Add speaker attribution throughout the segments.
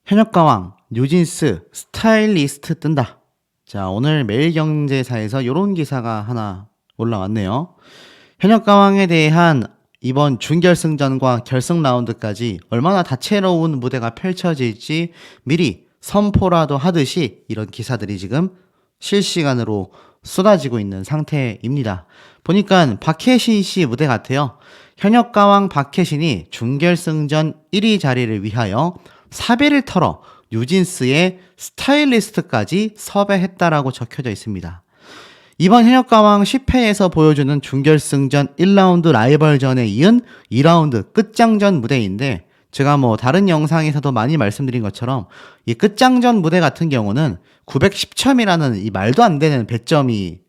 Speaker 1: 현역가왕, 뉴진스, 스타일리스트 뜬다. 자, 오늘 매일경제사에서 이런 기사가 하나 올라왔네요. 현역가왕에 대한 이번 준결승전과 결승 라운드까지 얼마나 다채로운 무대가 펼쳐질지 미리 선포라도 하듯이 이런 기사들이 지금 실시간으로 쏟아지고 있는 상태입니다. 보니까 박혜신 씨 무대 같아요. 현역가왕 박혜신이 준결승전 1위 자리를 위하여 사배를 털어 뉴진스의 스타일리스트까지 섭외했다라고 적혀져 있습니다. 이번 현역가왕 10회에서 보여주는 준결승전 1라운드 라이벌전에 이은 2라운드 끝장전 무대인데, 제가 다른 영상에서도 많이 말씀드린 것처럼 이 끝장전 무대 같은 경우는 910점이라는 이 말도 안 되는 배점이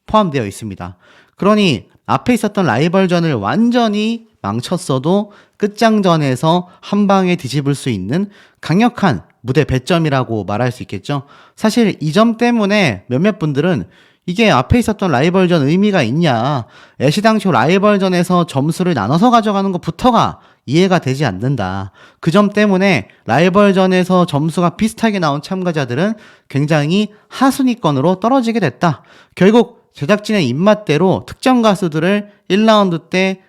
Speaker 1: 포함되어 있습니다. 그러니 앞에 있었던 라이벌전을 완전히 망쳤어도 끝장전에서 한 방에 뒤집을 수 있는 강력한 무대 배점이라고 말할 수 있겠죠. 사실 이 점 때문에 몇몇 분들은 이게 앞에 있었던 라이벌전 의미가 있냐, 애시당초 라이벌전에서 점수를 나눠서 가져가는 것부터가 이해가 되지 않는다. 그 점 때문에 라이벌전에서 점수가 비슷하게 나온 참가자들은 굉장히 하순위권으로 떨어지게 됐다. 결국 제작진의 입맛대로 특정 가수들을 1라운드 때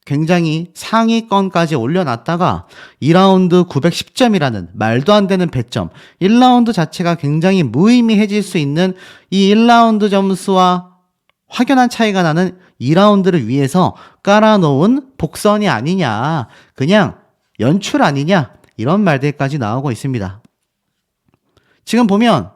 Speaker 1: 굉장히 상위권까지 올려놨다가 2라운드 910점이라는 말도 안 되는 배점, 1라운드 자체가 굉장히 무의미해질 수 있는 이 1라운드 점수와 확연한 차이가 나는 2라운드를 위해서 깔아놓은 복선이 아니냐, 그냥 연출 아니냐, 이런 말들까지 나오고 있습니다. 지금 보면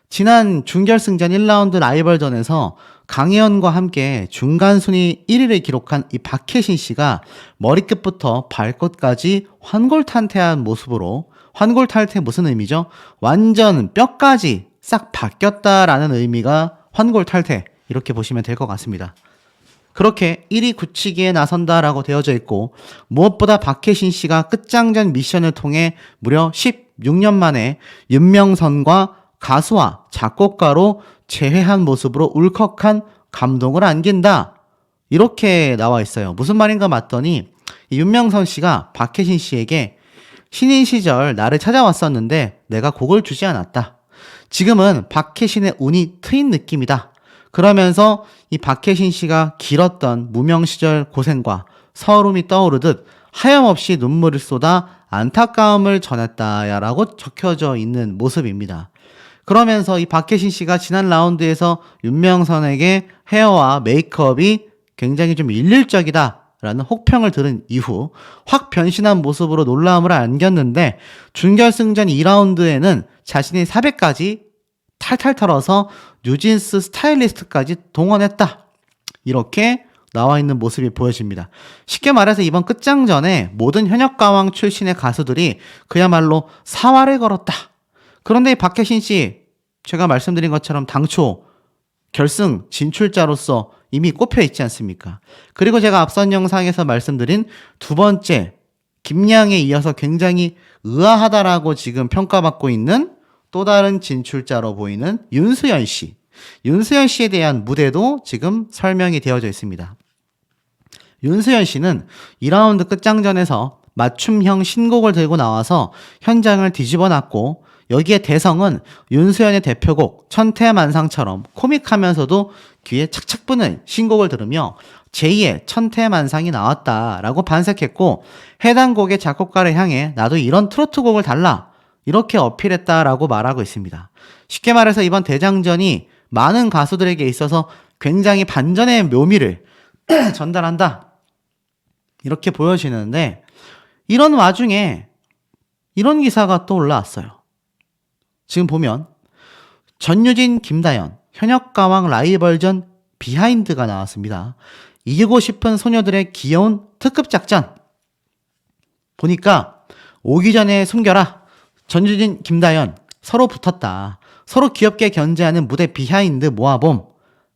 Speaker 1: 지난 준결승전 1라운드 라이벌전에서 강혜연과 함께 중간 순위 1위를 기록한 이 박혜신 씨가 머리끝부터 발끝까지 환골탈태한 모습으로, 환골탈태 무슨 의미죠? 완전 뼈까지 싹 바뀌었다라는 의미가 환골탈태, 이렇게 보시면 될 것 같습니다. 그렇게 1위 굳히기에 나선다라고 되어져 있고, 무엇보다 박혜신 씨가 끝장전 미션을 통해 무려 16년 만에 윤명선과 가수와 작곡가로 재회한 모습으로 울컥한 감동을 안긴다, 이렇게 나와 있어요. 무슨 말인가 봤더니 윤명선 씨가 박혜신 씨에게 신인 시절 나를 찾아왔었는데 내가 곡을 주지 않았다. 지금은 박혜신의 운이 트인 느낌이다. 그러면서 이 박혜신 씨가 길었던 무명 시절 고생과 서름이 떠오르듯 하염없이 눈물을 쏟아 안타까움을 전했다라고 적혀져 있는 모습입니다. 그러면서 이 박혜신 씨가 지난 라운드에서 윤명선에게 헤어와 메이크업이 굉장히 좀 일률적이다라는 혹평을 들은 이후 확 변신한 모습으로 놀라움을 안겼는데, 준결승전 2라운드에는 자신의 사배까지 탈탈 털어서 뉴진스 스타일리스트까지 동원했다, 이렇게 나와 있는 모습이 보여집니다. 쉽게 말해서 이번 끝장전에 모든 현역가왕 출신의 가수들이 그야말로 사활을 걸었다. 그런데 박혜신 씨, 제가 말씀드린 것처럼 당초 결승 진출자로서 이미 꼽혀 있지 않습니까? 그리고 제가 앞선 영상에서 말씀드린 두 번째 김양에 이어서 굉장히 의아하다라고 지금 평가받고 있는 또 다른 진출자로 보이는 윤수연 씨. 윤수연 씨에 대한 무대도 지금 설명이 되어져 있습니다. 윤수연 씨는 2라운드 끝장전에서 맞춤형 신곡을 들고 나와서 현장을 뒤집어 놨고, 여기에 대성은 윤수연의 대표곡 천태만상처럼 코믹하면서도 귀에 착착 붙는 신곡을 들으며 제2의 천태만상이 나왔다라고 반색했고, 해당 곡의 작곡가를 향해 나도 이런 트로트 곡을 달라, 이렇게 어필했다라고 말하고 있습니다. 쉽게 말해서 이번 대장전이 많은 가수들에게 있어서 굉장히 반전의 묘미를 전달한다, 이렇게 보여지는데, 이런 와중에 이런 기사가 또 올라왔어요. 지금 보면 전유진, 김다연 현역가왕 라이벌전 비하인드가 나왔습니다. 이기고 싶은 소녀들의 귀여운 특급 작전. 보니까 오기 전에 숨겨라, 전유진, 김다연 서로 붙었다, 서로 귀엽게 견제하는 무대 비하인드 모아봄.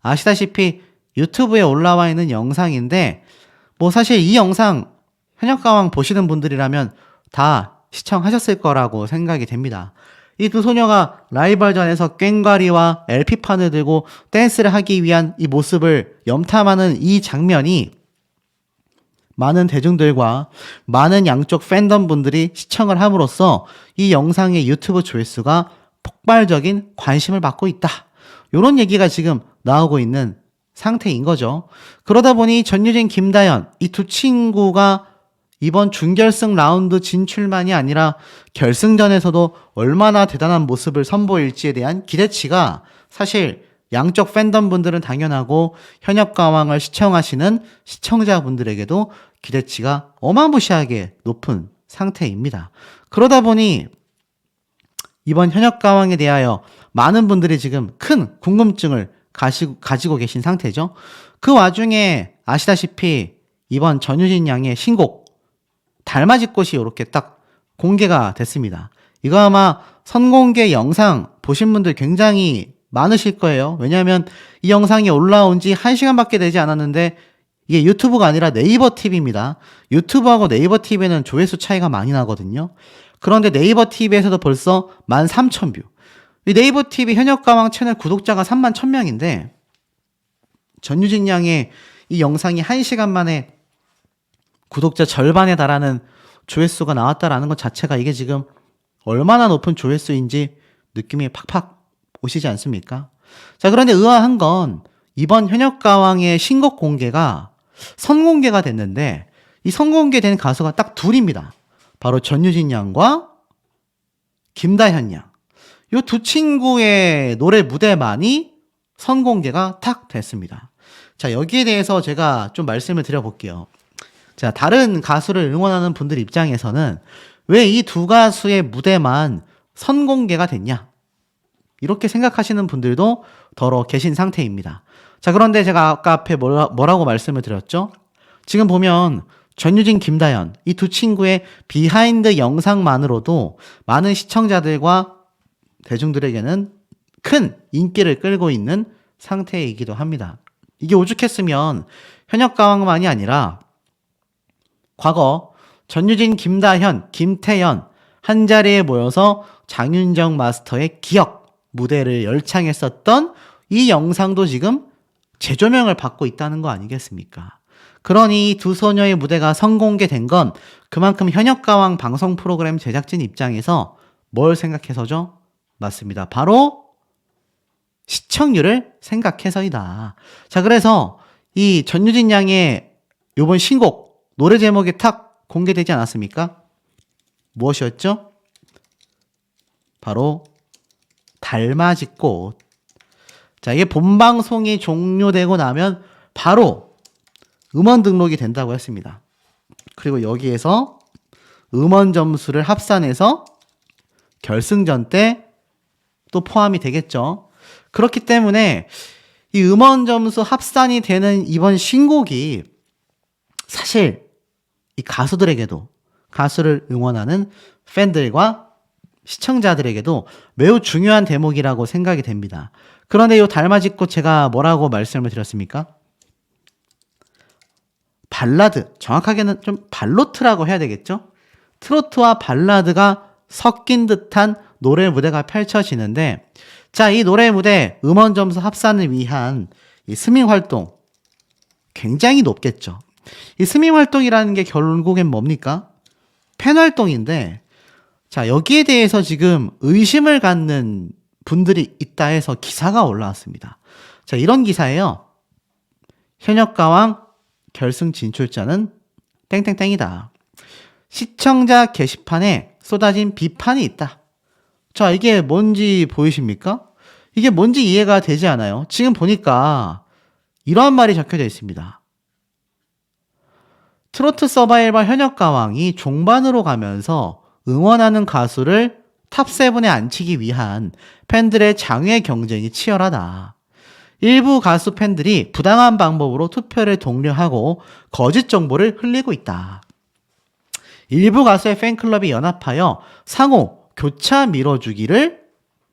Speaker 1: 아시다시피 유튜브에 올라와 있는 영상인데, 사실 이 영상 현역가왕 보시는 분들이라면 다 시청하셨을 거라고 생각이 됩니다. 이 두 소녀가 라이벌전에서 꽹과리와 LP판을 들고 댄스를 하기 위한 이 모습을 염탐하는 이 장면이 많은 대중들과 많은 양쪽 팬덤 분들이 시청을 함으로써 이 영상의 유튜브 조회수가 폭발적인 관심을 받고 있다. 이런 얘기가 지금 나오고 있는 상태인 거죠. 그러다 보니 전유진, 김다현 이 두 친구가 이번 준결승 라운드 진출만이 아니라 결승전에서도 얼마나 대단한 모습을 선보일지에 대한 기대치가 사실 양쪽 팬덤 분들은 당연하고 현역가왕을 시청하시는 시청자분들에게도 기대치가 어마무시하게 높은 상태입니다. 그러다 보니 이번 현역가왕에 대하여 많은 분들이 지금 큰 궁금증을 가지고 계신 상태죠. 그 와중에 아시다시피 이번 전유진 양의 신곡 달맞이꽃이 이렇게 딱 공개가 됐습니다. 이거 아마 선공개 영상 보신 분들 굉장히 많으실 거예요. 왜냐하면 이 영상이 올라온 지 1시간밖에 되지 않았는데 이게 유튜브가 아니라 네이버 TV입니다. 유튜브하고 네이버 TV는 조회수 차이가 많이 나거든요. 그런데 네이버 TV에서도 벌써 13,000뷰. 이 네이버 TV 현역가왕 채널 구독자가 31,000명인데 전유진 양의 이 영상이 1시간 만에 구독자 절반에 달하는 조회수가 나왔다라는 것 자체가 이게 지금 얼마나 높은 조회수인지 느낌이 팍팍 오시지 않습니까? 자, 그런데 의아한 건 이번 현역가왕의 신곡 공개가 선공개가 됐는데 이 선공개된 가수가 딱 둘입니다. 바로 전유진 양과 김다현 양. 이 두 친구의 노래 무대만이 선공개가 탁 됐습니다. 자, 여기에 대해서 제가 좀 말씀을 드려볼게요. 자, 다른 가수를 응원하는 분들 입장에서는 왜 이 두 가수의 무대만 선공개가 됐냐? 이렇게 생각하시는 분들도 더러 계신 상태입니다. 자, 그런데 제가 아까 앞에 뭐라고 말씀을 드렸죠? 지금 보면 전유진, 김다현 이 두 친구의 비하인드 영상만으로도 많은 시청자들과 대중들에게는 큰 인기를 끌고 있는 상태이기도 합니다. 이게 오죽했으면 현역가왕만이 아니라 과거 전유진, 김다현, 김태연 한자리에 모여서 장윤정 마스터의 기억 무대를 열창했었던 이 영상도 지금 재조명을 받고 있다는 거 아니겠습니까? 그러니 두 소녀의 무대가 선공개된 건 그만큼 현역가왕 방송 프로그램 제작진 입장에서 뭘 생각해서죠? 맞습니다. 바로 시청률을 생각해서이다. 자, 그래서 이 전유진 양의 요번 신곡 노래 제목이 탁 공개되지 않았습니까? 무엇이었죠? 바로 달맞이꽃. 자, 이게 본방송이 종료되고 나면 바로 음원 등록이 된다고 했습니다. 그리고 여기에서 음원 점수를 합산해서 결승전 때 또 포함이 되겠죠. 그렇기 때문에 이 음원 점수 합산이 되는 이번 신곡이 사실 이 가수들에게도 가수를 응원하는 팬들과 시청자들에게도 매우 중요한 대목이라고 생각이 됩니다. 그런데 이 달맞이꽃 제가 뭐라고 말씀을 드렸습니까? 발라드, 정확하게는 좀 발로트라고 해야 되겠죠? 트로트와 발라드가 섞인 듯한 노래 무대가 펼쳐지는데, 자, 이 노래 무대 음원 점수 합산을 위한 이 스밍 활동 굉장히 높겠죠. 이 스밍 활동이라는 게 결국엔 뭡니까? 팬 활동인데, 자, 여기에 대해서 지금 의심을 갖는 분들이 있다 해서 기사가 올라왔습니다. 자, 이런 기사예요. 현역가왕 결승 진출자는 땡땡땡이다. 시청자 게시판에 쏟아진 비판이 있다. 자, 이게 뭔지 보이십니까? 이게 뭔지 이해가 되지 않아요. 지금 보니까 이러한 말이 적혀져 있습니다. 트로트 서바이벌 현역가왕이 종반으로 가면서 응원하는 가수를 탑7에 앉히기 위한 팬들의 장외 경쟁이 치열하다. 일부 가수 팬들이 부당한 방법으로 투표를 독려하고 거짓 정보를 흘리고 있다. 일부 가수의 팬클럽이 연합하여 상호 교차 밀어주기를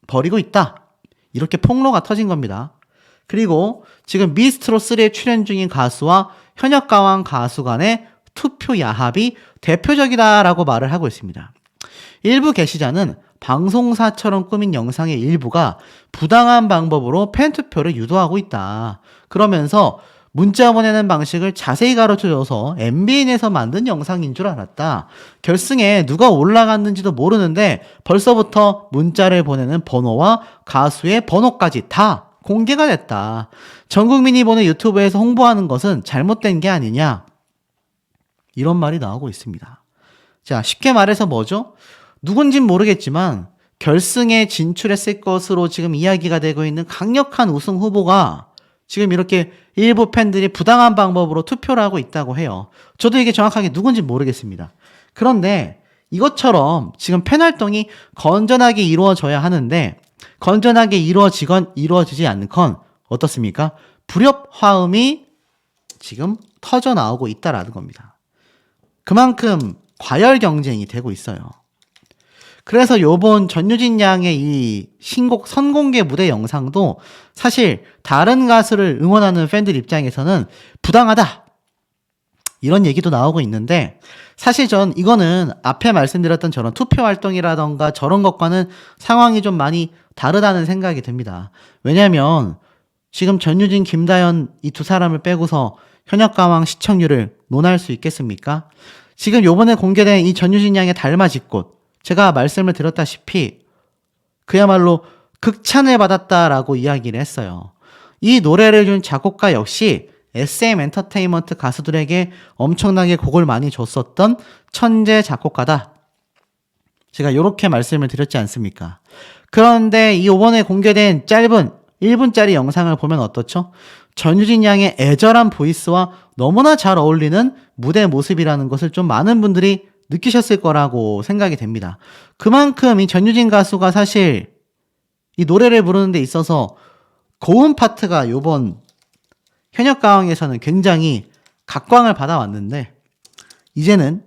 Speaker 1: 벌이고 있다. 이렇게 폭로가 터진 겁니다. 그리고 지금 미스트롯3에 출연 중인 가수와 현역가왕 가수 간의 투표 야합이 대표적이다라고 말을 하고 있습니다. 일부 게시자는 방송사처럼 꾸민 영상의 일부가 부당한 방법으로 팬투표를 유도하고 있다. 그러면서 문자 보내는 방식을 자세히 가르쳐줘서 MBN에서 만든 영상인 줄 알았다. 결승에 누가 올라갔는지도 모르는데 벌써부터 문자를 보내는 번호와 가수의 번호까지 다 공개가 됐다. 전 국민이 보는 유튜브에서 홍보하는 것은 잘못된 게 아니냐. 이런 말이 나오고 있습니다. 자, 쉽게 말해서 뭐죠? 누군진 모르겠지만 결승에 진출했을 것으로 지금 이야기가 되고 있는 강력한 우승 후보가 지금 이렇게 일부 팬들이 부당한 방법으로 투표를 하고 있다고 해요. 저도 이게 정확하게 누군지 모르겠습니다. 그런데 이것처럼 지금 팬 활동이 건전하게 이루어져야 하는데 건전하게 이루어지건 이루어지지 않건 어떻습니까? 불협화음이 지금 터져 나오고 있다라는 겁니다. 그만큼 과열 경쟁이 되고 있어요. 그래서 요번 전유진 양의 이 신곡 선공개 무대 영상도 사실 다른 가수를 응원하는 팬들 입장에서는 부당하다. 이런 얘기도 나오고 있는데 사실 전 이거는 앞에 말씀드렸던 저런 투표 활동이라던가 저런 것과는 상황이 좀 많이 다르다는 생각이 듭니다. 왜냐면 지금 전유진, 김다연 이 두 사람을 빼고서 현역가왕 시청률을 논할 수 있겠습니까? 지금 요번에 공개된 이 전유진 양의 달맞이꽃 제가 말씀을 드렸다시피 그야말로 극찬을 받았다라고 이야기를 했어요. 이 노래를 준 작곡가 역시 SM 엔터테인먼트 가수들에게 엄청나게 곡을 많이 줬었던 천재 작곡가다. 제가 이렇게 말씀을 드렸지 않습니까? 그런데 이 이번에 공개된 짧은 1분짜리 영상을 보면 어떻죠? 전유진 양의 애절한 보이스와 너무나 잘 어울리는 무대 모습이라는 것을 좀 많은 분들이 느끼셨을 거라고 생각이 됩니다. 그만큼 이 전유진 가수가 사실 이 노래를 부르는 데 있어서 고음 파트가 요번 현역가왕에서는 굉장히 각광을 받아왔는데 이제는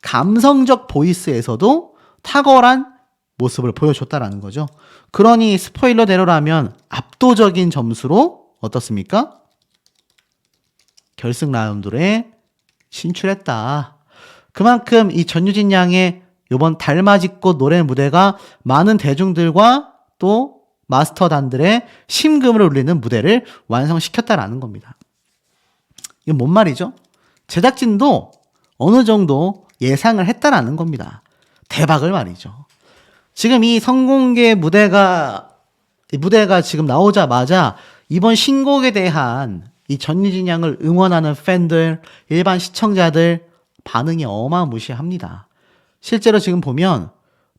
Speaker 1: 감성적 보이스에서도 탁월한 모습을 보여줬다라는 거죠. 그러니 스포일러대로라면 압도적인 점수로 어떻습니까? 결승 라운드에 진출했다. 그만큼 이 전유진 양의 이번 달맞이꽃 노래 무대가 많은 대중들과 또 마스터단들의 심금을 울리는 무대를 완성시켰다라는 겁니다. 이건 뭔 말이죠? 제작진도 어느 정도 예상을 했다라는 겁니다. 대박을 말이죠. 지금 이 선공개 무대가 지금 나오자마자 이번 신곡에 대한 이 전유진 양을 응원하는 팬들, 일반 시청자들 반응이 어마무시합니다. 실제로 지금 보면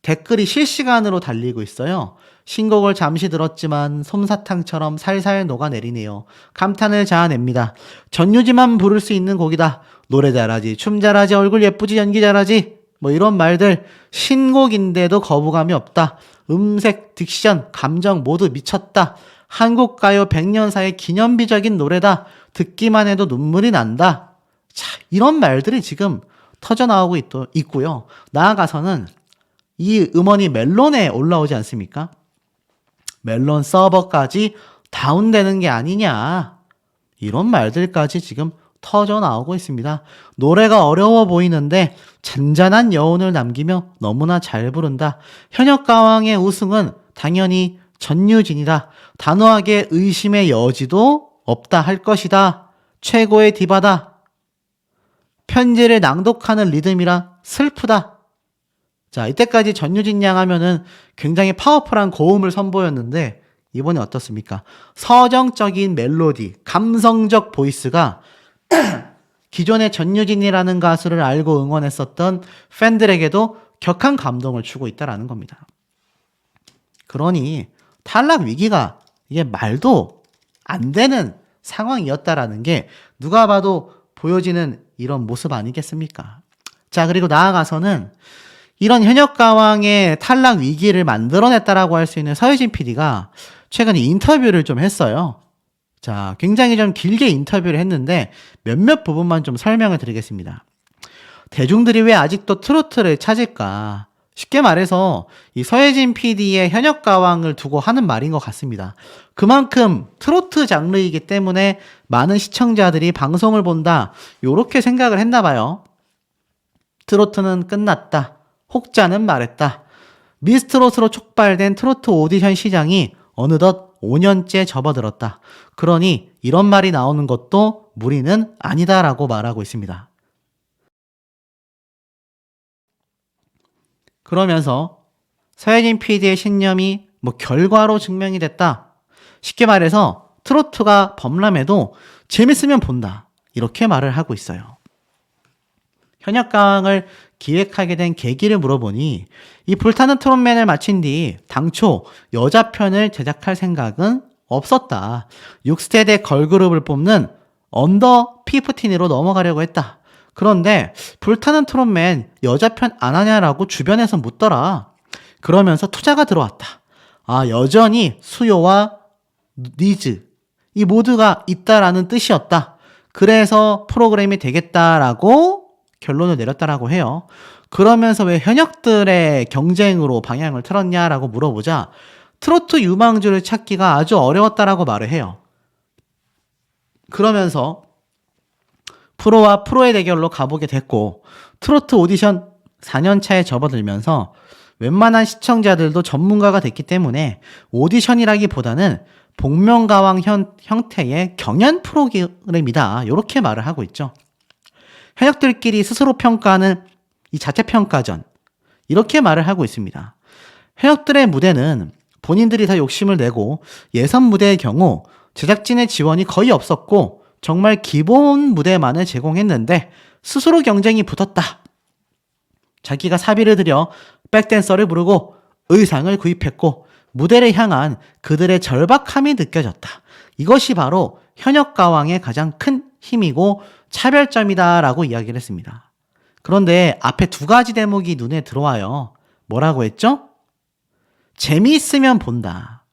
Speaker 1: 댓글이 실시간으로 달리고 있어요. 신곡을 잠시 들었지만 솜사탕처럼 살살 녹아내리네요. 감탄을 자아냅니다. 전유진만 부를 수 있는 곡이다. 노래 잘하지, 춤 잘하지, 얼굴 예쁘지, 연기 잘하지. 뭐 이런 말들. 신곡인데도 거부감이 없다. 음색, 딕션, 감정 모두 미쳤다. 한국 가요 100년사의 기념비적인 노래다. 듣기만 해도 눈물이 난다. 자, 이런 말들이 지금 터져나오고 있고요. 나아가서는 이 음원이 멜론에 올라오지 않습니까? 멜론 서버까지 다운되는 게 아니냐. 이런 말들까지 지금 터져나오고 있습니다. 노래가 어려워 보이는데 잔잔한 여운을 남기며 너무나 잘 부른다. 현역가왕의 우승은 당연히 전유진이다. 단호하게 의심의 여지도 없다 할 것이다. 최고의 디바다. 편지를 낭독하는 리듬이라 슬프다. 자, 이때까지 전유진 양 하면은 굉장히 파워풀한 고음을 선보였는데 이번에 어떻습니까? 서정적인 멜로디, 감성적 보이스가 기존의 전유진이라는 가수를 알고 응원했었던 팬들에게도 격한 감동을 주고 있다라는 겁니다. 그러니 탈락 위기가 이게 말도 안 되는 상황이었다라는 게 누가 봐도 보여지는 이런 모습 아니겠습니까? 자, 그리고 나아가서는 이런 현역가왕의 탈락 위기를 만들어냈다라고 할 수 있는 서유진 PD가 최근에 인터뷰를 좀 했어요. 자, 굉장히 좀 길게 인터뷰를 했는데 몇몇 부분만 좀 설명을 드리겠습니다. 대중들이 왜 아직도 트로트를 찾을까? 쉽게 말해서 이 서예진 PD의 현역가왕을 두고 하는 말인 것 같습니다. 그만큼 트로트 장르이기 때문에 많은 시청자들이 방송을 본다. 요렇게 생각을 했나 봐요. 트로트는 끝났다. 혹자는 말했다. 미스트롯으로 촉발된 트로트 오디션 시장이 어느덧 5년째 접어들었다. 그러니 이런 말이 나오는 것도 무리는 아니다라고 말하고 있습니다. 그러면서 서혜진 PD의 신념이 결과로 증명이 됐다. 쉽게 말해서 트로트가 범람해도 재밌으면 본다. 이렇게 말을 하고 있어요. 현역가왕을 기획하게 된 계기를 물어보니 이 불타는 트롯맨을 마친 뒤 당초 여자편을 제작할 생각은 없었다. 6세대 걸그룹을 뽑는 언더 P15으로 넘어가려고 했다. 그런데 불타는 트롯맨 여자편 안 하냐라고 주변에서 묻더라. 그러면서 투자가 들어왔다. 여전히 수요와 니즈 이 모두가 있다라는 뜻이었다. 그래서 프로그램이 되겠다라고 결론을 내렸다라고 해요. 그러면서 왜 현역들의 경쟁으로 방향을 틀었냐라고 물어보자 트로트 유망주를 찾기가 아주 어려웠다라고 말을 해요. 그러면서 프로와 프로의 대결로 가보게 됐고 트로트 오디션 4년 차에 접어들면서 웬만한 시청자들도 전문가가 됐기 때문에 오디션이라기보다는 복면가왕 형태의 경연 프로그램이다. 이렇게 말을 하고 있죠. 현역들끼리 스스로 평가하는 이 자체평가전 이렇게 말을 하고 있습니다. 현역들의 무대는 본인들이 다 욕심을 내고 예선 무대의 경우 제작진의 지원이 거의 없었고 정말 기본 무대만을 제공했는데 스스로 경쟁이 붙었다. 자기가 사비를 들여 백댄서를 부르고 의상을 구입했고 무대를 향한 그들의 절박함이 느껴졌다. 이것이 바로 현역가왕의 가장 큰 힘이고 차별점이다라고 이야기를 했습니다. 그런데 앞에 두 가지 대목이 눈에 들어와요. 뭐라고 했죠? 재미있으면 본다.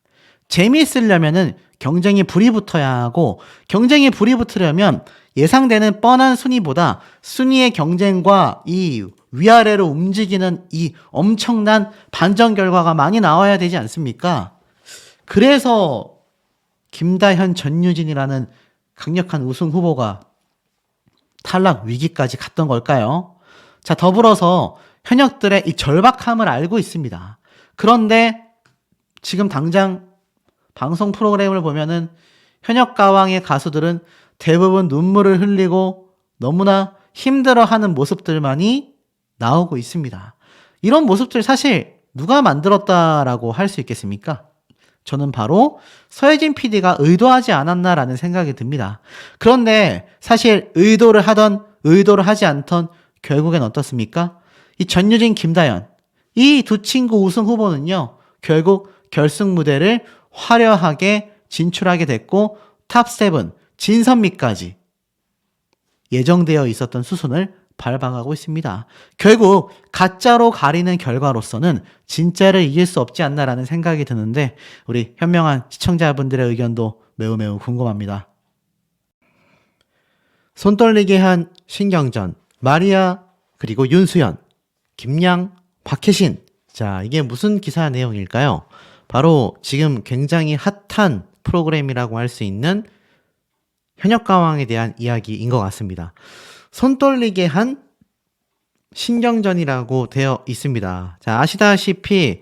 Speaker 1: 재미있으려면은 경쟁이 불이 붙어야 하고 경쟁이 불이 붙으려면 예상되는 뻔한 순위보다 순위의 경쟁과 이 위아래로 움직이는 이 엄청난 반전 결과가 많이 나와야 되지 않습니까? 그래서 김다현, 전유진이라는 강력한 우승 후보가 탈락 위기까지 갔던 걸까요? 자, 더불어서 현역들의 이 절박함을 알고 있습니다. 그런데 지금 당장 방송 프로그램을 보면은 현역가왕의 가수들은 대부분 눈물을 흘리고 너무나 힘들어하는 모습들만이 나오고 있습니다. 이런 모습들 사실 누가 만들었다라고 할 수 있겠습니까? 저는 바로 서혜진 PD가 의도하지 않았나라는 생각이 듭니다. 그런데 사실 의도를 하던 의도를 하지 않던 결국엔 어떻습니까? 이 전유진, 김다연 이 두 친구 우승 후보는요. 결국 결승 무대를 화려하게 진출하게 됐고 탑7 진선미까지 예정되어 있었던 수순을 밟아가고 있습니다. 결국 가짜로 가리는 결과로서는 진짜를 이길 수 없지 않나라는 생각이 드는데 우리 현명한 시청자분들의 의견도 매우 매우 궁금합니다. 손 떨리게 한 신경전 마리아 그리고 윤수연, 김양, 박혜신 자 이게 무슨 기사 내용일까요? 바로 지금 굉장히 핫한 프로그램이라고 할 수 있는 현역가왕에 대한 이야기인 것 같습니다. 손 떨리게 한 신경전이라고 되어 있습니다. 자, 아시다시피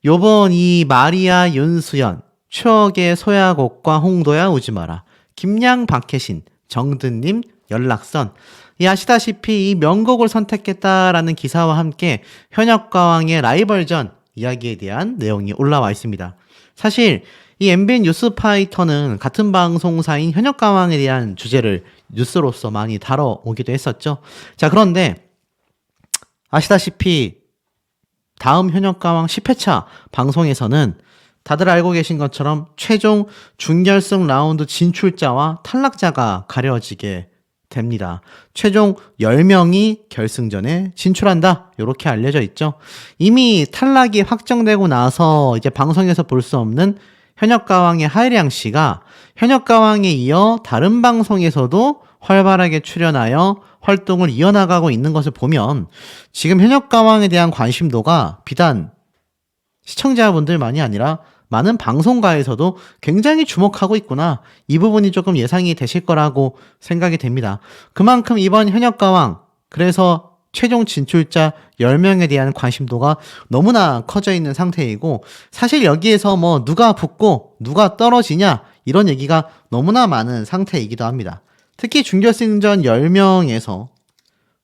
Speaker 1: 요번 이 마리아 윤수연 추억의 소야곡과 홍도야 우지마라 김양 박혜신 정든님 연락선 이 아시다시피 이 명곡을 선택했다라는 기사와 함께 현역가왕의 라이벌전 이야기에 대한 내용이 올라와 있습니다. 사실 이 MBN 뉴스파이터는 같은 방송사인 현역가왕에 대한 주제를 뉴스로서 많이 다뤄오기도 했었죠. 자, 그런데 아시다시피 다음 현역가왕 10회차 방송에서는 다들 알고 계신 것처럼 최종 준결승 라운드 진출자와 탈락자가 가려지게 됩니다. 최종 10명이 결승전에 진출한다. 이렇게 알려져 있죠. 이미 탈락이 확정되고 나서 이제 방송에서 볼 수 없는 현역가왕의 하이량 씨가 현역가왕에 이어 다른 방송에서도 활발하게 출연하여 활동을 이어나가고 있는 것을 보면 지금 현역가왕에 대한 관심도가 비단 시청자분들만이 아니라 많은 방송가에서도 굉장히 주목하고 있구나. 이 부분이 조금 예상이 되실 거라고 생각이 됩니다. 그만큼 이번 현역가왕 그래서 최종 진출자 10명에 대한 관심도가 너무나 커져 있는 상태이고, 사실 여기에서 뭐 누가 붙고 누가 떨어지냐 이런 얘기가 너무나 많은 상태이기도 합니다. 특히 준결승전 10명에서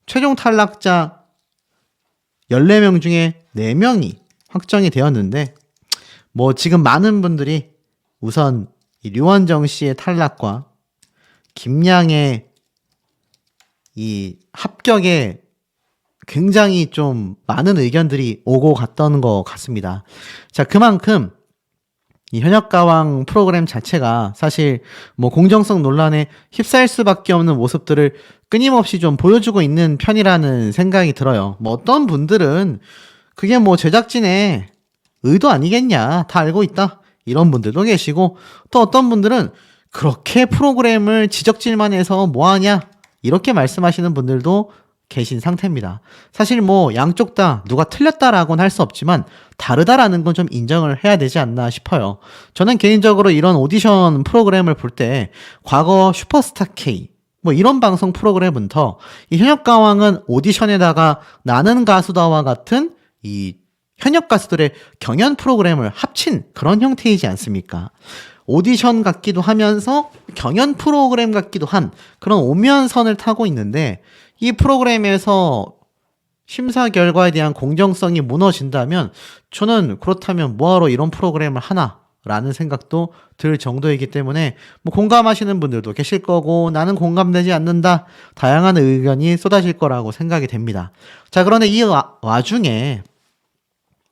Speaker 1: 최종 탈락자 14명 중에 4명이 확정이 되었는데, 뭐 지금 많은 분들이 우선 이 류원정 씨의 탈락과 김양의 이 합격에 굉장히 좀 많은 의견들이 오고 갔던 것 같습니다. 자, 그만큼 이 현역가왕 프로그램 자체가 사실 뭐 공정성 논란에 휩싸일 수밖에 없는 모습들을 끊임없이 좀 보여주고 있는 편이라는 생각이 들어요. 뭐 어떤 분들은 그게 뭐 제작진의 의도 아니겠냐, 다 알고 있다, 이런 분들도 계시고, 또 어떤 분들은 그렇게 프로그램을 지적질만 해서 뭐하냐 이렇게 말씀하시는 분들도 계신 상태입니다. 사실 뭐 양쪽 다 누가 틀렸다라고는 할 수 없지만 다르다라는 건 좀 인정을 해야 되지 않나 싶어요. 저는 개인적으로 이런 오디션 프로그램을 볼 때 과거 슈퍼스타 K 뭐 이런 방송 프로그램부터 이 현역가왕은 오디션에다가 나는 가수다와 같은 이 현역 가수들의 경연 프로그램을 합친 그런 형태이지 않습니까? 오디션 같기도 하면서 경연 프로그램 같기도 한 그런 오면선을 타고 있는데, 이 프로그램에서 심사 결과에 대한 공정성이 무너진다면 저는 그렇다면 뭐하러 이런 프로그램을 하나 라는 생각도 들 정도이기 때문에 뭐 공감하시는 분들도 계실 거고, 나는 공감되지 않는다, 다양한 의견이 쏟아질 거라고 생각이 됩니다. 자, 그런데 이 와중에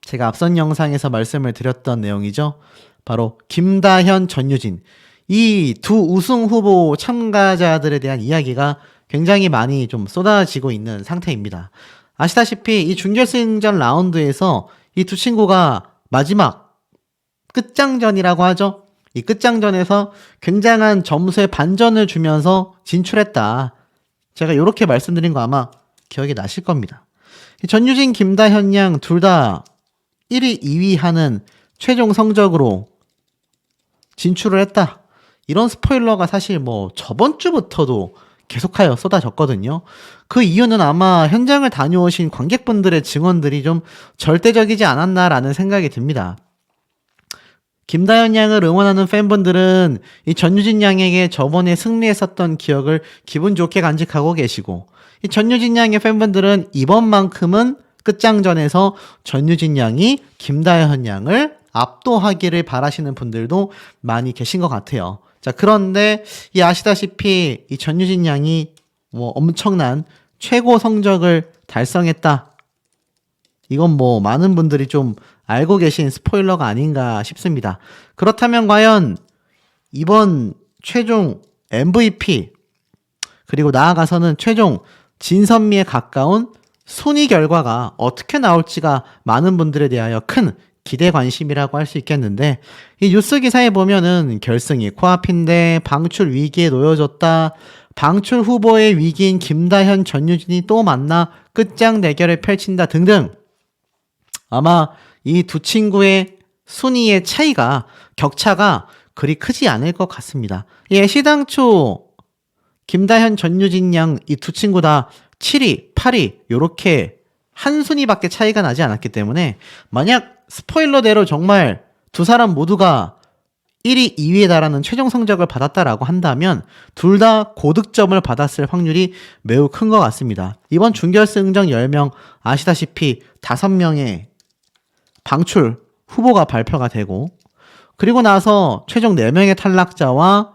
Speaker 1: 제가 앞선 영상에서 말씀을 드렸던 내용이죠. 바로 김다현, 전유진, 이 두 우승 후보 참가자들에 대한 이야기가 굉장히 많이 좀 쏟아지고 있는 상태입니다. 아시다시피 이 준결승전 라운드에서 이 두 친구가 마지막 끝장전이라고 하죠. 이 끝장전에서 굉장한 점수의 반전을 주면서 진출했다. 제가 이렇게 말씀드린 거 아마 기억이 나실 겁니다. 전유진, 김다현 양 둘 다 1위, 2위 하는 최종 성적으로 진출을 했다. 이런 스포일러가 사실 뭐 저번 주부터도 계속하여 쏟아졌거든요. 그 이유는 아마 현장을 다녀오신 관객분들의 증언들이 좀 절대적이지 않았나라는 생각이 듭니다. 김다현 양을 응원하는 팬분들은 이 전유진 양에게 저번에 승리했었던 기억을 기분 좋게 간직하고 계시고, 이 전유진 양의 팬분들은 이번만큼은 끝장전에서 전유진 양이 김다현 양을 압도하기를 바라시는 분들도 많이 계신 것 같아요. 자, 그런데 이 아시다시피 이 전유진 양이 뭐 엄청난 최고 성적을 달성했다. 이건 뭐 많은 분들이 좀 알고 계신 스포일러가 아닌가 싶습니다. 그렇다면 과연 이번 최종 MVP 그리고 나아가서는 최종 진선미에 가까운 순위 결과가 어떻게 나올지가 많은 분들에 대하여 큰 기대 관심이라고 할 수 있겠는데, 이 뉴스 기사에 보면은 결승이 코앞인데 방출 위기에 놓여졌다, 방출 후보의 위기인 김다현, 전유진이 또 만나 끝장 대결을 펼친다 등등, 아마 이 두 친구의 순위의 차이가, 격차가 그리 크지 않을 것 같습니다. 예, 시당초 김다현, 전유진 양 이 두 친구 다 7위, 8위 요렇게 한 순위밖에 차이가 나지 않았기 때문에, 만약 스포일러대로 정말 두 사람 모두가 1위, 2위에 달하는 최종 성적을 받았다라고 한다면 둘 다 고득점을 받았을 확률이 매우 큰 것 같습니다. 이번 준결승전 10명 아시다시피 5명의 방출 후보가 발표가 되고, 그리고 나서 최종 4명의 탈락자와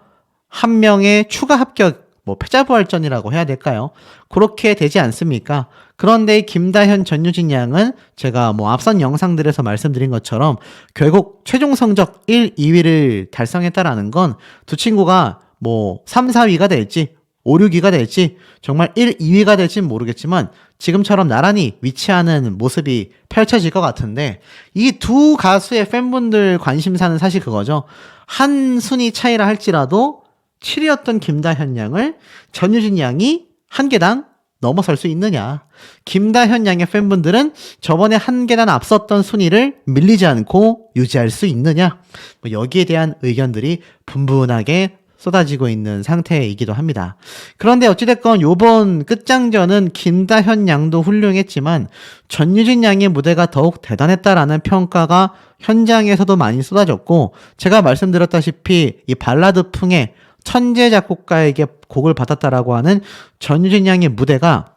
Speaker 1: 1명의 추가 합격, 뭐 패자부활전이라고 해야 될까요? 그렇게 되지 않습니까? 그런데 김다현, 전유진 양은 제가 뭐 앞선 영상들에서 말씀드린 것처럼 결국 최종 성적 1, 2위를 달성했다라는 건 두 친구가 뭐 3, 4위가 될지 5, 6위가 될지 정말 1, 2위가 될지는 모르겠지만 지금처럼 나란히 위치하는 모습이 펼쳐질 것 같은데, 이 두 가수의 팬분들 관심사는 사실 그거죠. 한 순위 차이라 할지라도 7위였던 김다현 양을 전유진 양이 한 계단 넘어설 수 있느냐. 김다현 양의 팬분들은 저번에 한 계단 앞섰던 순위를 밀리지 않고 유지할 수 있느냐. 뭐 여기에 대한 의견들이 분분하게 쏟아지고 있는 상태이기도 합니다. 그런데 어찌됐건 요번 끝장전은 김다현 양도 훌륭했지만 전유진 양의 무대가 더욱 대단했다라는 평가가 현장에서도 많이 쏟아졌고, 제가 말씀드렸다시피 이 발라드풍의 천재 작곡가에게 곡을 받았다라고 하는 전유진 양의 무대가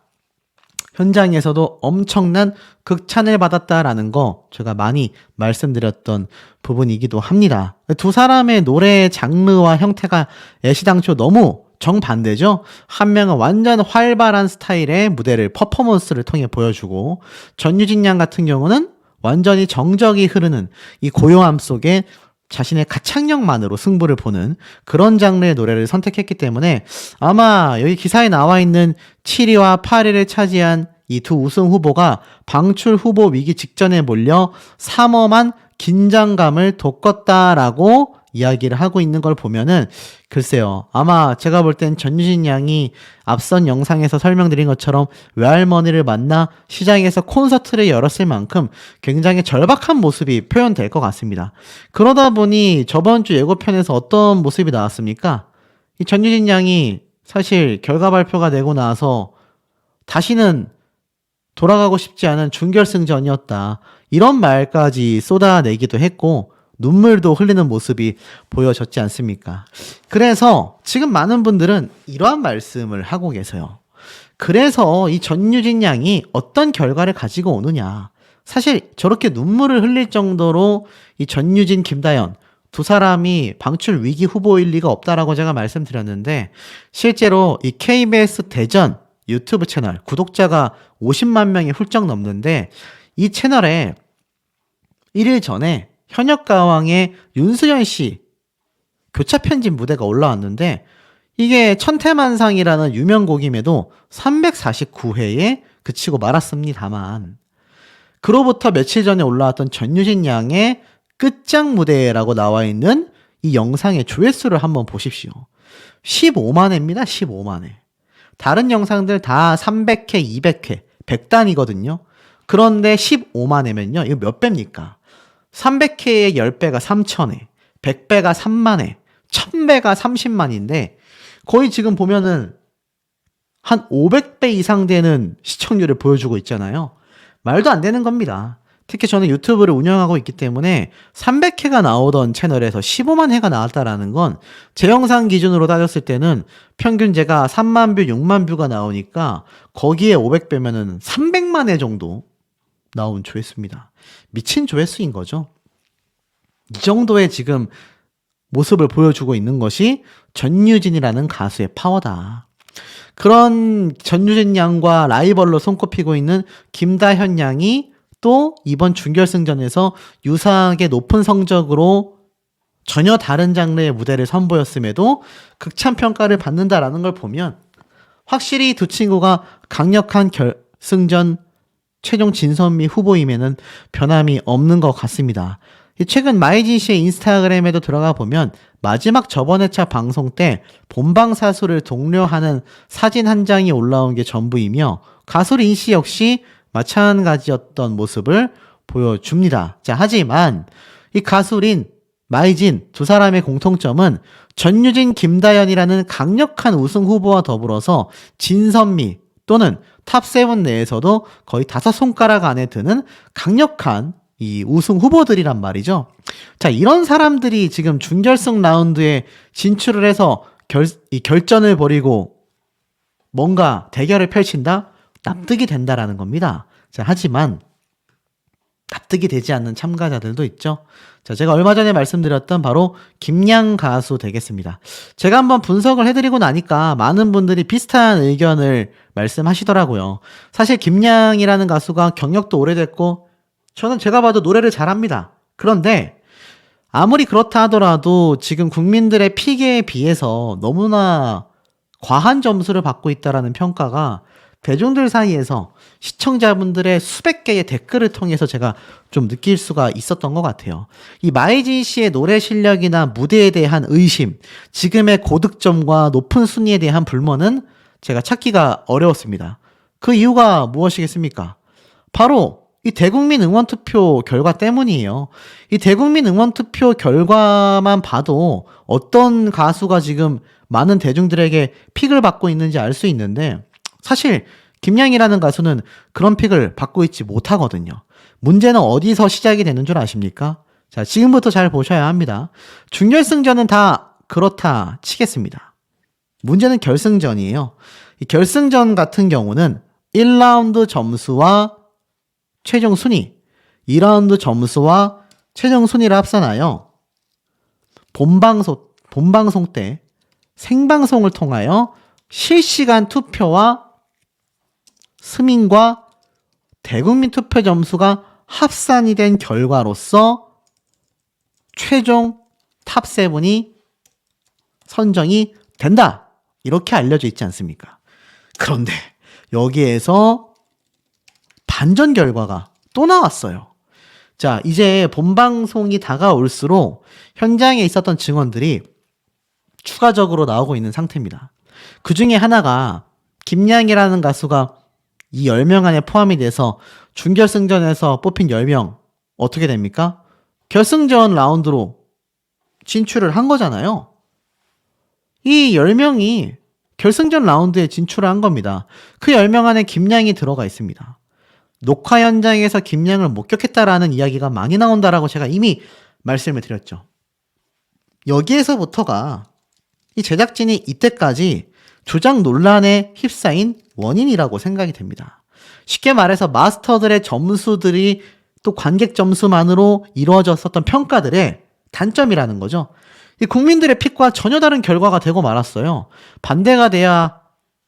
Speaker 1: 현장에서도 엄청난 극찬을 받았다라는 거 제가 많이 말씀드렸던 부분이기도 합니다. 두 사람의 노래 장르와 형태가 애시당초 너무 정반대죠. 한 명은 완전 활발한 스타일의 무대를 퍼포먼스를 통해 보여주고, 전유진 양 같은 경우는 완전히 정적이 흐르는 이 고요함 속에 자신의 가창력만으로 승부를 보는 그런 장르의 노래를 선택했기 때문에 아마 여기 기사에 나와 있는 7위와 8위를 차지한 이 두 우승 후보가 방출 후보 위기 직전에 몰려 삼엄한 긴장감을 돋궜다라고 이야기를 하고 있는 걸 보면은, 글쎄요, 아마 제가 볼 땐 전유진 양이 앞선 영상에서 설명드린 것처럼 외할머니를 만나 시장에서 콘서트를 열었을 만큼 굉장히 절박한 모습이 표현될 것 같습니다. 그러다 보니 저번 주 예고편에서 어떤 모습이 나왔습니까? 이 전유진 양이 사실 결과 발표가 되고 나서 다시는 돌아가고 싶지 않은 준결승전이었다, 이런 말까지 쏟아내기도 했고 눈물도 흘리는 모습이 보여졌지 않습니까? 그래서 지금 많은 분들은 이러한 말씀을 하고 계세요. 그래서 이 전유진 양이 어떤 결과를 가지고 오느냐, 사실 저렇게 눈물을 흘릴 정도로 이 전유진, 김다현 두 사람이 방출 위기 후보일 리가 없다라고 제가 말씀드렸는데, 실제로 이 KBS 대전 유튜브 채널 구독자가 50만 명이 훌쩍 넘는데, 이 채널에 1일 전에 현역가왕의 윤수연 씨 교차 편집 무대가 올라왔는데, 이게 천태만상이라는 유명곡임에도 349회에 그치고 말았습니다만, 그로부터 며칠 전에 올라왔던 전유진 양의 끝장 무대라고 나와 있는 이 영상의 조회수를 한번 보십시오. 15만 회입니다. 15만 회. 다른 영상들 다 300회, 200회, 100단이거든요. 그런데 15만 회면요, 이거 몇 배입니까? 300회의 10배가 3,000회, 100배가 3만회, 1000배가 30만인데 거의 지금 보면은 한 500배 이상 되는 시청률을 보여주고 있잖아요. 말도 안 되는 겁니다. 특히 저는 유튜브를 운영하고 있기 때문에 300회가 나오던 채널에서 15만 회가 나왔다라는 건 제 영상 기준으로 따졌을 때는 평균 제가 3만 뷰, 6만 뷰가 나오니까 거기에 500배면은 300만 회 정도 나온 조회수입니다. 미친 조회수인 거죠. 이 정도의 지금 모습을 보여주고 있는 것이 전유진이라는 가수의 파워다. 그런 전유진 양과 라이벌로 손꼽히고 있는 김다현 양이 또 이번 준결승전에서 유사하게 높은 성적으로 전혀 다른 장르의 무대를 선보였음에도 극찬 평가를 받는다라는 걸 보면 확실히 두 친구가 강력한 결승전 최종 진선미 후보임에는 변함이 없는 것 같습니다. 최근 마이진 씨의 인스타그램에도 들어가 보면 마지막 저번 회차 방송 때 본방사수를 독려하는 사진 한 장이 올라온 게 전부이며, 가수 린 씨 역시 마찬가지였던 모습을 보여줍니다. 자, 하지만 이 가수 린, 마이진 두 사람의 공통점은 전유진, 김다현이라는 강력한 우승 후보와 더불어서 진선미 또는 탑7 내에서도 거의 5손가락 안에 드는 강력한 이 우승 후보들이란 말이죠. 자, 이런 사람들이 지금 준결승 라운드에 진출을 해서 결전을 벌이고 뭔가 대결을 펼친다? 납득이 된다라는 겁니다. 자, 하지만 납득이 되지 않는 참가자들도 있죠. 자, 제가 얼마 전에 말씀드렸던 바로 김양 가수 되겠습니다. 제가 한번 분석을 해드리고 나니까 많은 분들이 비슷한 의견을 말씀하시더라고요. 사실 김양이라는 가수가 경력도 오래됐고 저는 제가 봐도 노래를 잘합니다. 그런데 아무리 그렇다 하더라도 지금 국민들의 피계에 비해서 너무나 과한 점수를 받고 있다라는 평가가 대중들 사이에서 시청자분들의 수백 개의 댓글을 통해서 제가 좀 느낄 수가 있었던 것 같아요. 이 마이진 씨의 노래 실력이나 무대에 대한 의심, 지금의 고득점과 높은 순위에 대한 불만은 제가 찾기가 어려웠습니다. 그 이유가 무엇이겠습니까? 바로 이 대국민 응원투표 결과 때문이에요. 이 대국민 응원투표 결과만 봐도 어떤 가수가 지금 많은 대중들에게 픽을 받고 있는지 알 수 있는데 사실 김양이라는 가수는 그런 픽을 받고 있지 못하거든요. 문제는 어디서 시작이 되는 줄 아십니까? 자, 지금부터 잘 보셔야 합니다. 준결승전은 다 그렇다 치겠습니다. 문제는 결승전이에요. 이 결승전 같은 경우는 1라운드 점수와 최종 순위, 2라운드 점수와 최종 순위를 합산하여 본방송 때 생방송을 통하여 실시간 투표와 스민과 대국민 투표 점수가 합산이 된 결과로서 최종 탑7이 선정이 된다. 이렇게 알려져 있지 않습니까? 그런데 여기에서 반전 결과가 또 나왔어요. 자, 이제 본방송이 다가올수록 현장에 있었던 증언들이 추가적으로 나오고 있는 상태입니다. 그 중에 하나가 김양이라는 가수가 이 10명 안에 포함이 돼서 준결승전에서 뽑힌 10명 어떻게 됩니까? 결승전 라운드로 진출을 한 거잖아요. 이 10명이 결승전 라운드에 진출을 한 겁니다. 그 10명 안에 김양이 들어가 있습니다. 녹화 현장에서 김양을 목격했다라는 이야기가 많이 나온다라고 제가 이미 말씀을 드렸죠. 여기에서부터가 이 제작진이 이때까지 조작 논란에 휩싸인 원인이라고 생각이 됩니다. 쉽게 말해서 마스터들의 점수들이 또 관객 점수만으로 이루어졌었던 평가들의 단점이라는 거죠. 이 국민들의 픽과 전혀 다른 결과가 되고 말았어요. 반대가 돼야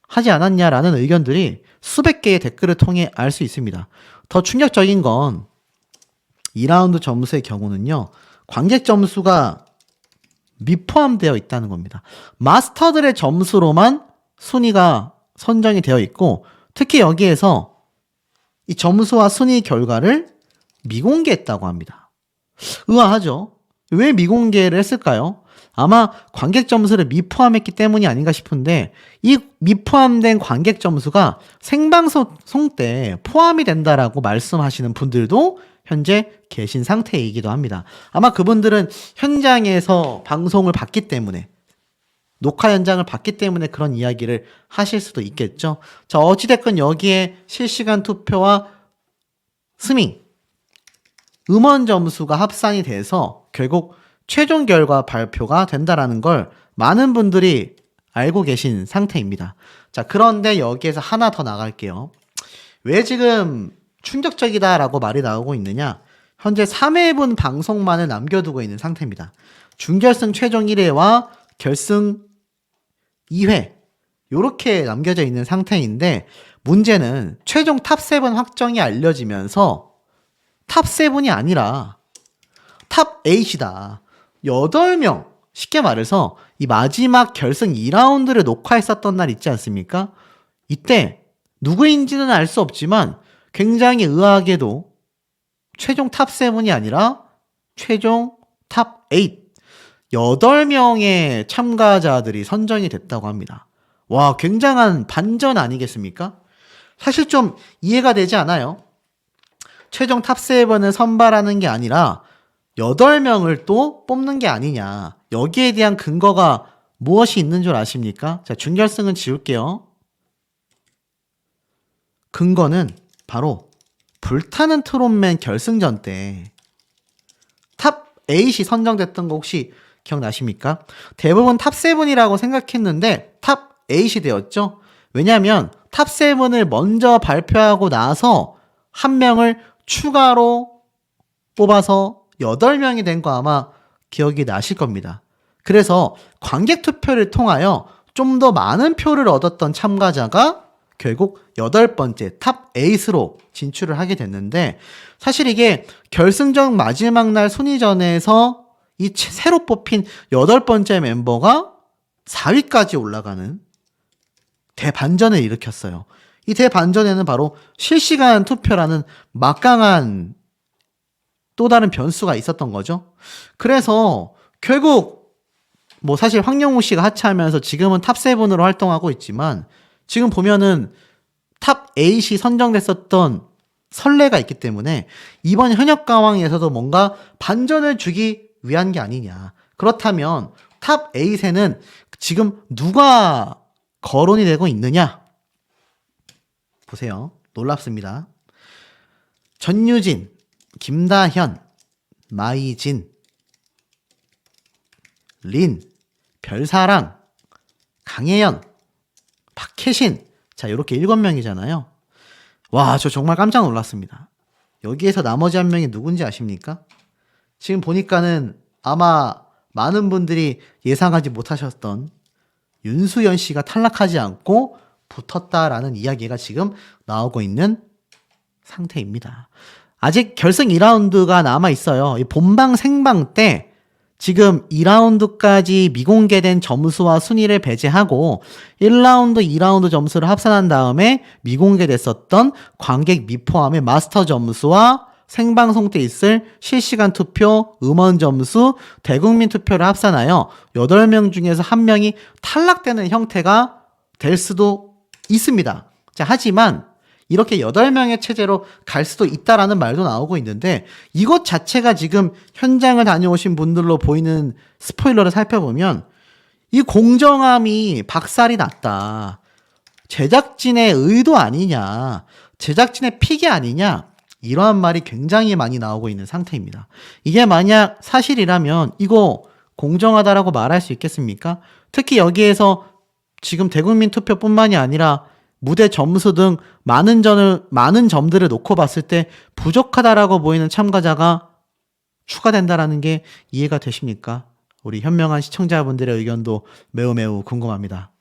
Speaker 1: 하지 않았냐라는 의견들이 수백 개의 댓글을 통해 알 수 있습니다. 더 충격적인 건 2라운드 점수의 경우는요. 관객 점수가 미포함되어 있다는 겁니다. 마스터들의 점수로만 순위가 선정이 되어 있고 특히 여기에서 이 점수와 순위 결과를 미공개했다고 합니다. 의아하죠? 왜 미공개를 했을까요? 아마 관객 점수를 미포함했기 때문이 아닌가 싶은데 이 미포함된 관객 점수가 생방송 때 포함이 된다라고 말씀하시는 분들도 현재 계신 상태이기도 합니다. 아마 그분들은 현장에서 방송을 봤기 때문에 녹화 현장을 봤기 때문에 그런 이야기를 하실 수도 있겠죠. 자, 어찌됐건 여기에 실시간 투표와 스밍, 음원 점수가 합산이 돼서 결국 최종 결과 발표가 된다라는 걸 많은 분들이 알고 계신 상태입니다. 자, 그런데 여기에서 하나 더 나갈게요. 왜 지금 충격적이다라고 말이 나오고 있느냐? 현재 3회분 방송만을 남겨두고 있는 상태입니다. 준결승 최종 1회와 결승 2회 이렇게 남겨져 있는 상태인데 문제는 최종 탑7 확정이 알려지면서 탑7이 아니라 탑8이다. 8명, 쉽게 말해서 이 마지막 결승 2라운드를 녹화했었던 날 있지 않습니까? 이때 누구인지는 알 수 없지만 굉장히 의아하게도 최종 탑7이 아니라 최종 탑8 8명의 참가자들이 선정이 됐다고 합니다. 와, 굉장한 반전 아니겠습니까? 사실 좀 이해가 되지 않아요? 최종 탑7을 선발하는 게 아니라 8명을 또 뽑는 게 아니냐. 여기에 대한 근거가 무엇이 있는 줄 아십니까? 자, 준결승은 지울게요. 근거는 바로 불타는 트롯맨 결승전 때 탑8이 선정됐던 거 혹시 기억나십니까? 대부분 탑7이라고 생각했는데 탑8이 되었죠? 왜냐하면 탑7을 먼저 발표하고 나서 한 명을 추가로 뽑아서 8명이 된 거 아마 기억이 나실 겁니다. 그래서 관객 투표를 통하여 좀 더 많은 표를 얻었던 참가자가 결국 8번째 탑8으로 진출을 하게 됐는데 사실 이게 결승전 마지막 날 순위전에서 이 새로 뽑힌 8번째 멤버가 4위까지 올라가는 대반전을 일으켰어요. 이 대반전에는 바로 실시간 투표라는 막강한 또 다른 변수가 있었던 거죠. 그래서 결국 뭐 사실 황영우 씨가 하차하면서 지금은 탑7으로 활동하고 있지만 지금 보면은 탑8이 선정됐었던 선례가 있기 때문에 이번 현역 가왕에서도 뭔가 반전을 주기 위한 게 아니냐. 그렇다면 탑 8에는 지금 누가 거론이 되고 있느냐? 보세요. 놀랍습니다. 전유진, 김다현, 마이진, 린, 별사랑, 강혜연, 박혜신. 자, 이렇게 7명이잖아요. 와, 저 정말 깜짝 놀랐습니다. 여기에서 나머지 한 명이 누군지 아십니까? 지금 보니까는 아마 많은 분들이 예상하지 못하셨던 윤수연 씨가 탈락하지 않고 붙었다라는 이야기가 지금 나오고 있는 상태입니다. 아직 결승 2라운드가 남아 있어요. 본방 생방 때 지금 2라운드까지 미공개된 점수와 순위를 배제하고 1라운드, 2라운드 점수를 합산한 다음에 미공개됐었던 관객 미포함의 마스터 점수와 생방송 때 있을 실시간 투표, 음원 점수, 대국민 투표를 합산하여 8명 중에서 1명이 탈락되는 형태가 될 수도 있습니다. 자, 하지만 이렇게 8명의 체제로 갈 수도 있다라는 말도 나오고 있는데 이것 자체가 지금 현장을 다녀오신 분들로 보이는 스포일러를 살펴보면 이 공정함이 박살이 났다. 제작진의 의도 아니냐. 제작진의 픽이 아니냐. 이러한 말이 굉장히 많이 나오고 있는 상태입니다. 이게 만약 사실이라면 이거 공정하다라고 말할 수 있겠습니까? 특히 여기에서 지금 대국민 투표뿐만이 아니라 무대 점수 등 많은 점들을 놓고 봤을 때 부족하다라고 보이는 참가자가 추가된다라는 게 이해가 되십니까? 우리 현명한 시청자분들의 의견도 매우 매우 궁금합니다.